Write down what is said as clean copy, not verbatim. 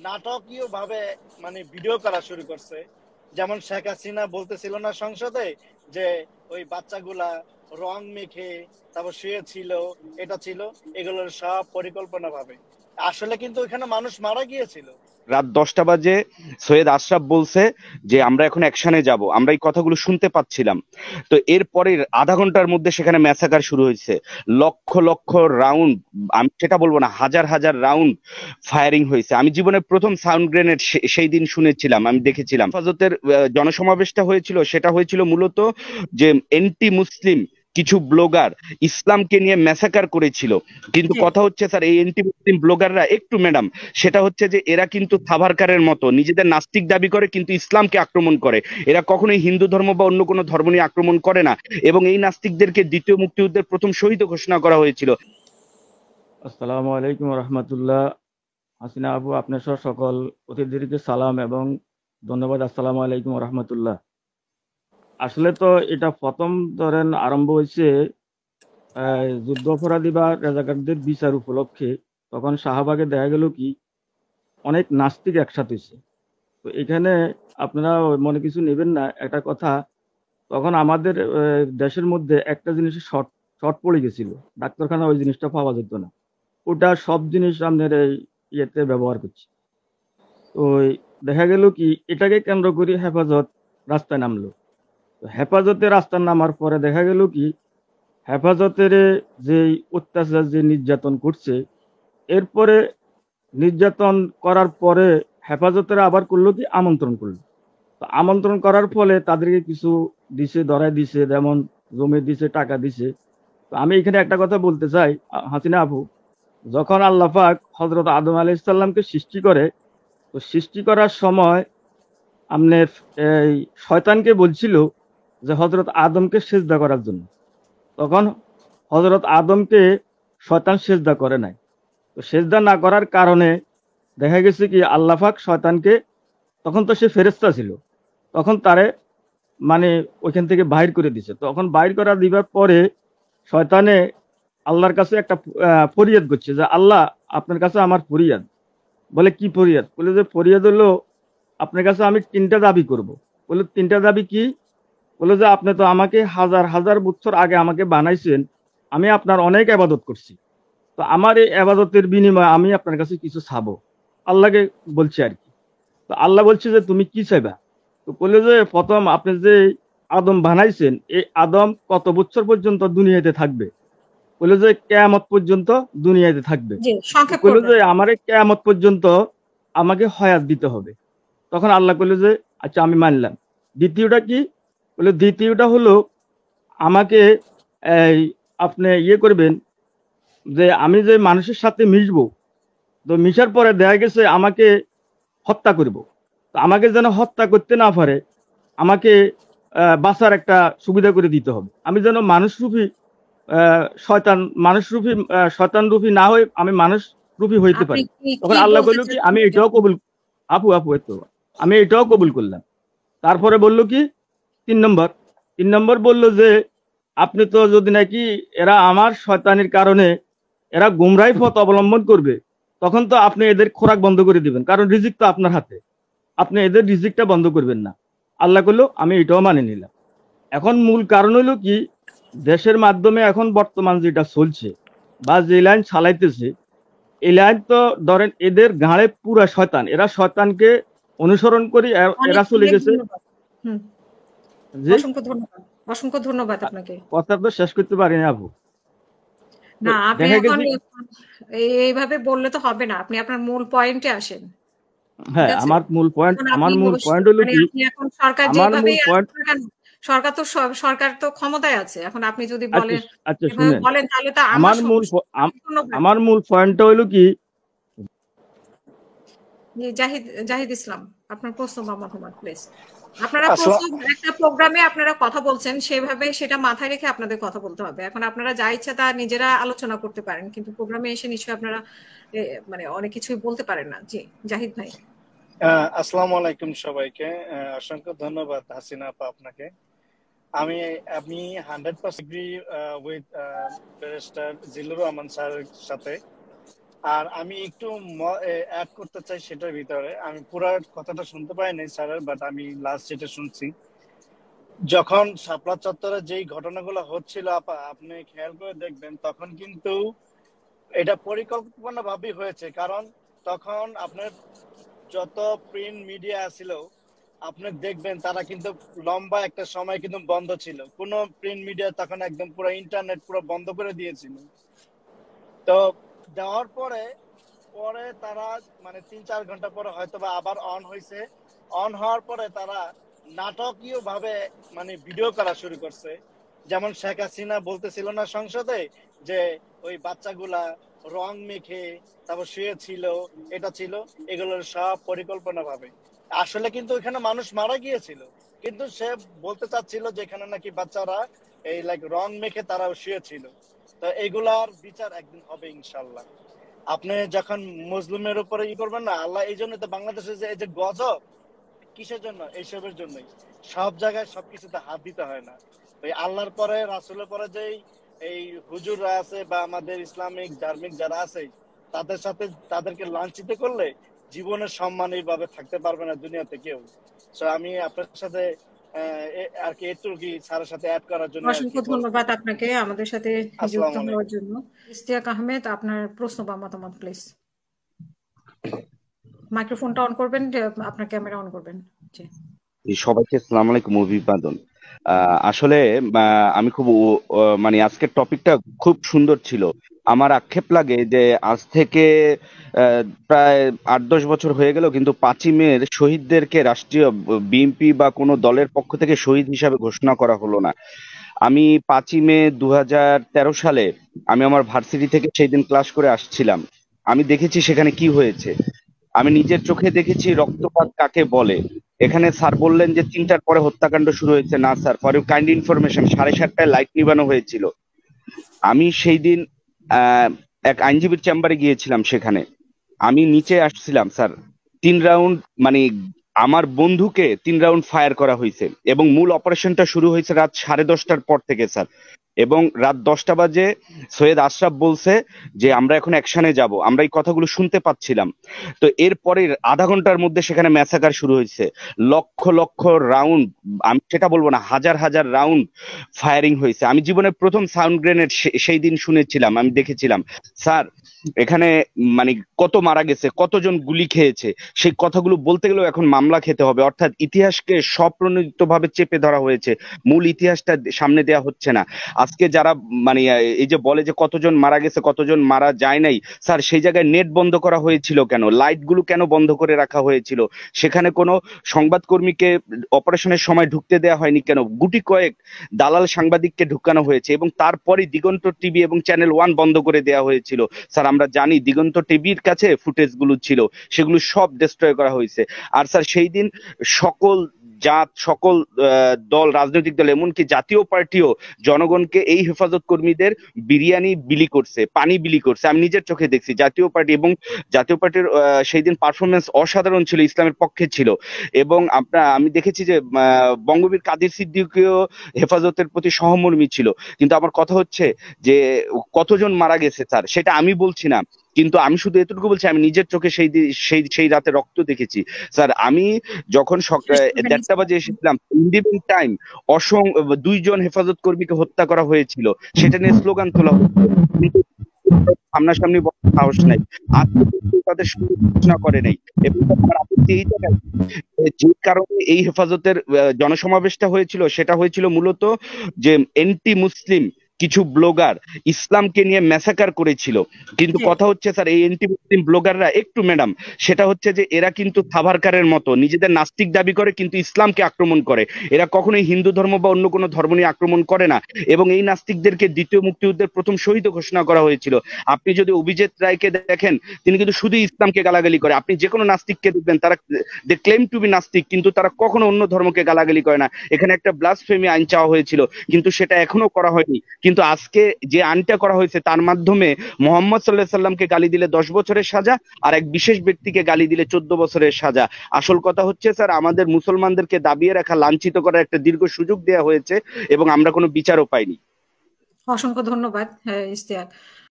নাটকীয় ভাবে মানে ভিডিও করা শুরু করছে। যেমন শেখ হাসিনা বলতেছিল না সংসদে যে ওই বাচ্চাগুলা রং মেখে তারপর শুয়েছিল, এটা ছিল, এগুলোর সব পরিকল্পনা ভাবে। আসলে কিন্তু ওইখানে মানুষ মারা গিয়েছিল। রাত 10টা বাজে সৈয়দ আশরাফ বলছে যে আমরা এখন অ্যাকশনে যাব, আমরা এই কথাগুলো শুনতে পাচ্ছিলাম। তো এরপরে আধা ঘন্টার মধ্যে সেখানে ম্যাসাকার শুরু হয়েছে। লক্ষ লক্ষ রাউন্ড, আমি সেটা বলবো না, হাজার হাজার রাউন্ড ফায়ারিং হয়েছে। আমি জীবনে প্রথম সাউন্ড গ্রেনেড সেই দিন শুনেছিলাম, আমি দেখেছিলাম। হেফাজতের জনসমাবেশটা হয়েছিল, সেটা হয়েছিল মূলত যে এন্টি মুসলিম কিছু ব্লগার ইসলামকে নিয়ে ম্যাসাকার করেছিল। কিন্তু কথা হচ্ছে স্যার, এই এন্টি মুসলিম ব্লগাররা একটু ম্যাডাম, সেটা হচ্ছে যে এরা কিন্তু সাভারকারের মতো নিজেদের নাস্তিক দাবি করে কিন্তু ইসলামকে আক্রমণ করে। এরা কখনোই হিন্দু ধর্ম বা অন্য কোনো ধর্ম নিয়ে আক্রমণ করে না। এবং এই নাস্তিকদেরকে দ্বিতীয় মুক্তিযুদ্ধের প্রথম শহীদ ঘোষণা করা হয়েছিল। আসসালামু আলাইকুম রহমতুল্লাহ। হাসিনা আপু, আপনার সহ সকল অতিথিদেরকে সালাম এবং ধন্যবাদ। আসসালামু আলাইকুম রহমতুল্লাহ। আসলে তো এটা প্রথম ধরেন আরম্ভ হয়েছে যুদ্ধ অপরাধী বা রাজাকারদের বিচার উপলক্ষে। তখন শাহবাগে দেখা গেল কি অনেক নাস্তিক একসাথে হয়েছে। তো এখানে আপনারা মনে কিছু নেবেন না, একটা কথা, তখন আমাদের দেশের মধ্যে একটা জিনিসের শর্ট পড়ে গেছিল, ডাক্তারখানা ওই জিনিসটা পাওয়া যেত না। ওটা সব জিনিস আমাদের এই ইয়েতে ব্যবহার করছে। তো দেখা গেল কি এটাকে কেন্দ্র করে হেফাজত রাস্তায় নামলো। তো হেফাজতে রাস্তায় নামার পরে দেখা গেল কি হেফাজতের যে অত্যাচার, যে নির্যাতন করছে, এরপরে নির্যাতন করার পরে হেফাজতের আবার করলো কি আমন্ত্রণ করলো। তো আমন্ত্রণ করার ফলে তাদেরকে কিছু দিছে, ধরায় দিছে, যেমন জমি দিছে, টাকা দিছে। তো আমি এখানে একটা কথা বলতে চাই, হাসিনা আপু, যখন আল্লাহ পাক হযরত আদম আলাইহিস সালামকে সৃষ্টি করে, তো সৃষ্টি করার সময় আপনার এই শয়তানকে বলছিল যে হযরত আদমকে সিজদা করার জন্য। তখন হযরত আদমকে শয়তান সিজদা করে নাই। তো সিজদা না করার কারণে দেখা গেছে কি আল্লাহ পাক শয়তানকে, তখন তো সে ফেরেশতা ছিল, তখন তারে মানে ওইখান থেকে বাইর করে দিছে। তখন বাইর করা দিবার পরে শয়তানে আল্লাহর কাছে একটা ফরিয়াদ করছে যে আল্লাহ, আপনার কাছে আমার ফরিয়াদ। বলে কি ফরিয়াদ? বলে যে ফরিয়াদ হলো আপনার কাছে আমি 3টা দাবি করব। বলে 3টা দাবি কি? বলে যে আপনি তো আমাকে হাজার হাজার বছর আগে আমাকে বানাইছেন, আমি আপনার অনেক আবাদত করছি, তো আমার এই আবাদতের বিনিময়ে আমি আপনার কাছে কিছু চাবো। আল্লাহকে বলছে আর কি। তো আল্লাহ বলছে যে তুমি কি চাইবা? তো বলে যে প্রথম আপনি যে আদম বানাইছেন, এই আদম কত বছর পর্যন্ত দুনিয়াতে থাকবে? বলে যে কেয়ামত পর্যন্ত দুনিয়াতে থাকবে। বলে যে আমার কেয়ামত পর্যন্ত আমাকে হায়াত দিতে হবে। তখন আল্লাহ বললো যে আচ্ছা আমি মানলাম। দ্বিতীয়টা কি? বলে দ্বিতীয়টা হলো আমাকে এই আপনি ইয়ে করবেন যে আমি যে মানুষের সাথে মিশবো, তো মিশার পরে দেখা গেছে আমাকে হত্যা করব। তো আমাকে যেন হত্যা করতে না পারে, আমাকে বাঁচার একটা সুবিধা করে দিতে হবে। আমি যেন মানুষরূপী শয়তান রূপী না হয়ে আমি মানুষ রূপী হইতে পারি। তখন আল্লাহ বললো কি আমি এটাও কবুল, আপু এতো আমি এটাও কবুল করলাম। তারপরে বললো কি 3 নম্বর বললো যে আপনি তো যদি নাকি এরা আমার শয়তানির কারণে এরা গুমরাহি পথ অবলম্বন করবে, তখন তো আপনি এদের খোরাক বন্ধ করে দিবেন, কারণ রিজিক তো আপনার হাতে, আপনি এদের রিজিকটা বন্ধ করবেন না। আল্লাহ করলো আমি এটাও মানে নিলাম। এখন মূল কারণ হলো কি দেশের মাধ্যমে এখন বর্তমান যেটা চলছে বা যে লাইন চালাইতেছে, এই লাইন তো ধরেন এদের ঘাড়ে পুরা শয়তান, এরা শয়তানকে অনুসরণ করি এরা চলে গেছে। অসংখ্য ধন্যবাদ আপনাকে। কথা তো শেষ করতে পারিনি আপু। না, আপনি এখন এইভাবে বললে তো হবে না, আপনি আপনার মূল পয়েন্টে আসেন। হ্যাঁ, আমার মূল পয়েন্ট হলো কি, এখন সরকার যেভাবে সরকার তো ক্ষমতায় আছে, এখন আপনি যদি বলেন বলেন তাহলে তো আমার মূল পয়েন্টটা হলো কি, জাহিদ ইসলাম, আপনার প্রশ্ন বা মতামত প্লিজ। আপনারা একটা প্রোগ্রামে আপনারা কথা বলছেন, সেভাবে সেটা মাথায় রেখে আপনাদের কথা বলতে হবে। এখন আপনারা যা ইচ্ছা তা নিজেরা আলোচনা করতে পারেন, কিন্তু প্রোগ্রামে এসে নিশ্চয়ই আপনারা মানে অনেক কিছুই বলতে পারেন না। জি জাহিদ ভাই। আসসালামু আলাইকুম সবাইকে, অসংখ্য ধন্যবাদ হাসিনা আপা আপনাকে। আমি 100% agree with barrister Zillur Rahman স্যারের সাথে। আর আমি একটু অ্যাড করতে চাই সেটার ভিতরে। আমি পুরো কথাটা শুনতে পাইনি স্যারের, বাট আমি লাস্ট যেটা শুনছি, যখন শাপলা চত্বরে যেই ঘটনাগুলো হচ্ছিল আপা, আপনি খেয়াল করে দেখবেন তখন কিন্তু এটা পরিকল্পনা ভাবে হয়েছে। কারণ তখন আপনার যত প্রিন্ট মিডিয়া ছিল আপনি দেখবেন তারা কিন্তু লম্বা একটা সময় কিন্তু বন্ধ ছিল, কোনো প্রিন্ট মিডিয়া তখন একদম পুরো ইন্টারনেট পুরো বন্ধ করে দিয়েছিল। তো দেওয়ার পরে পরে তারা মানে ৩-৪ ঘন্টা পরে হয়তো বা আবার অন হয়েছে। অন হওয়ার পরে তারা নাটকীয় ভাবে মানে ভিডিও করা শুরু করছে। যেমন শেখ হাসিনা বলতেছিল না সংসদে যে ওই বাচ্চাগুলা রং মেখে তারপর শুয়েছিল, এটা ছিল, এগুলোর সব পরিকল্পনা ভাবে। আসলে কিন্তু ওখানে মানুষ মারা গিয়েছিল, কিন্তু সে বলতে চাচ্ছিল যে এখানে নাকি বাচ্চারা এই লাইক রং মেখে তারা শুয়েছিল। তো এগুলার বিচার একদিন হবে ইনশাল্লাহ। আপনি যখন মুসলিমের উপরে করবেন না, আল্লাহ এই জন্য তো বাংলাদেশে যে এই যে গজব, কিসের জন্য? এইসবের জন্যই। সব জায়গায় সবকিছুতে হাত দিতে হয় না। ওই আল্লাহর পরে রাসূলের পরে যেই এই হুজুররা আছে বা আমাদের ইসলামিক ধার্মিক যারা আছে তাদের সাথে তাদেরকে লাঞ্ছিত করলে জীবনের সম্মানী ভাবে থাকতে পারবে না দুনিয়াতে কেউ। সো আমি আপনার সাথে আর কি একটু কি স্যারের সাথে অ্যাড করার জন্য আর কি অসংখ্য বলবো। ধন্যবাদ আপনাকে আমাদের সাথে যুক্ত আসসালামু হওয়ার আলাইকুম। জন্য। ইশতিয়াক আহমেদ, আপনার প্রশ্ন বা মতামত প্লিজ। মাইক্রোফোনটা অন করবেন, আপনার ক্যামেরা অন করবেন। জি। সবাইকে আসসালামু আলাইকুম, অভিবাদন। আসলে আমি খুব মানে আজকের টপিকটা খুব সুন্দর ছিল। আমার আক্ষেপ লাগে যে আজ থেকে প্রায় ৮-১০ বছর হয়ে গেল, কিন্তু ৫ই মের শহীদদেরকে রাষ্ট্রীয় বিএনপি বা কোনো দলের পক্ষ থেকে শহীদ হিসাবে ঘোষণা করা হলো না। আমি ৫ই মে ২০১৩ সালে আমি আমার ভার্সিটি থেকে সেই দিন ক্লাস করে আসছিলাম। আমি দেখেছি সেখানে কি হয়েছে। আমি নিজের চোখে দেখেছি রক্তপাত কাকে বলে। এখানে স্যার বললেন যে ৩টার পরে হত্যাকাণ্ড শুরু হয়েছে। না sir, for you kind information ৭:৩০টায় লাইট নিবানো হয়েছিল। আমি সেই দিন এক আইনজীবীর চেম্বারে গিয়েছিলাম। সেখানে আমি নিচে আসছিলাম স্যার, ৩ রাউন্ড মানে আমার বন্ধুকে ৩ রাউন্ড ফায়ার করা হয়েছে এবং মূল অপারেশনটা শুরু হয়েছে রাত 10:30টার পর থেকে স্যার। এবং রাত 10টা বাজে সৈয়দ আশরাফ বলছে যে আমরা এখন অ্যাকশনে যাব। আমরা এই কথাগুলো শুনতে পাচ্ছিলাম। তো এরপরে আধা ঘন্টার মধ্যে সেখানে ম্যাসাকার শুরু হয়েছে। লক্ষ লক্ষ রাউন্ড, আমি সেটা বলবো না, হাজার হাজার রাউন্ড ফায়ারিং হয়েছে। আমি জীবনে প্রথম সাউন্ড গ্রেনেড সেই দিন শুনেছিলাম, আমি দেখেছিলাম। স্যার, এখানে মানে কত মারা গেছে, কতজন গুলি খেয়েছে, সেই কথাগুলো বলতে গেলেও এখন মামলা খেতে হবে। অর্থাৎ ইতিহাসকে স্বপ্রণোদিত ভাবে চেপে ধরা হয়েছে, মূল ইতিহাসটা সামনে দেয়া হচ্ছে না। আজকে যারা মানে এই যে বলে যে কতজন মারা গেছে কতজন মারা যায় নাই, স্যার সেই জায়গায় নেট বন্ধ করা হয়েছিল কেন? লাইটগুলো কেন বন্ধ করে রাখা হয়েছিল? সেখানে কোনো সংবাদকর্মীকে অপারেশনের সময় ঢুকতে দেওয়া হয়নি কেন? গুটি কয়েক দালাল সাংবাদিককে ঢুকানো হয়েছে এবং তারপরে দিগন্ত টিভি এবং চ্যানেল 1 বন্ধ করে দেওয়া হয়েছিল। স্যার আমরা জানি দিগন্ত টিভির কাছে ফুটেজগুলো ছিল, সেগুলো সব ডিস্ট্রয় করা হয়েছে। আর স্যার সেই দিন সকল জাত, সকল দল, রাজনৈতিক দল, এমনকি জাতীয় পার্টিও জনগণকে এই হেফাজত কর্মীদের বিরিয়ানি বিলি করছে, পানি বিলি করছে। আমি নিজের চোখে দেখছি জাতীয় পার্টি, এবং জাতীয় পার্টির সেই দিন পারফরমেন্স অসাধারণ ছিল, ইসলামের পক্ষে ছিল। এবং আমি দেখেছি যে বঙ্গবীর কাদের সিদ্দিকীও হেফাজতের প্রতি সহমর্মী ছিল। কিন্তু আমার কথা হচ্ছে যে কতজন মারা গেছে স্যার সেটা আমি বলছি না, কিন্তু আমি শুধু এতটুকু বলছি আমি নিজের চোখে সেই রাতে রক্ত দেখেছি। স্যার আমি যখন শেষ করবেন ১:৩০টা বাজে এসেছিলাম, ইন্ডিপেন্ডেন্ট টাইম ২ জন হেফাজত কর্মীকে হত্যা করা হয়েছিল, সেটা নিয়ে স্লোগান তোলা হয়েছিল, কিন্তু সামনাসামনি বলার সাহস নাই। আজকে পর্যন্ত তাদের ঘোষণা করে নাই। এবং আমার আপত্তি এই জায়গায়, যে কারণে এই হেফাজতের জনসমাবেশটা হয়েছিল, সেটা হয়েছিল মূলত যে এন্টি মুসলিম কিছু ব্লগার ইসলামকে নিয়ে ম্যাসাকার করেছিল। কিন্তু কথা হচ্ছে স্যার এই এন্টি মুসলিম ব্লগাররা একটু ম্যাডাম, সেটা হচ্ছে যে এরা কিন্তু সাভারকারের মতো নিজেদের নাস্তিক দাবি করে কিন্তু ইসলামকে আক্রমণ করে। এরা কখনোই হিন্দু ধর্ম বা অন্য কোনো ধর্ম নিয়ে আক্রমণ করে না। এবং এই নাস্তিকদেরকে দ্বিতীয় মুক্তিযুদ্ধের প্রথম শহীদ ঘোষণা করা হয়েছিল। আপনি যদি অভিজিৎ রায়কে দেখেন, তিনি কিন্তু শুধু ইসলামকে গালাগালি করে। আপনি যে কোনো নাস্তিককে দেখবেন, তারা দে ক্লেম টু বি নাস্তিক, কিন্তু তারা কখনো অন্য ধর্মকে গালাগালি করে না। এখানে একটা ব্লাসফেমি আইন চাওয়া হয়েছিল, কিন্তু সেটা এখনো করা হয়নি। কিন্তু আজকে যে আইনটা করা হয়েছে তার মাধ্যমে মোহাম্মদ সাল্লাল্লাহু আলাইহি সাল্লামকে গালি দিলে 10 বছরের সাজা, আর এক বিশেষ ব্যক্তিকে গালি দিলে 14 বছরের সাজা। আসল কথা হচ্ছে স্যার আমাদের মুসলমানদেরকে দাবিয়ে রাখা, লাঞ্ছিত করার একটা দীর্ঘ সুযোগ দেওয়া হয়েছে এবং আমরা কোনো বিচারও পাইনি। অসংখ্য ধন্যবাদ ইশতিয়াক।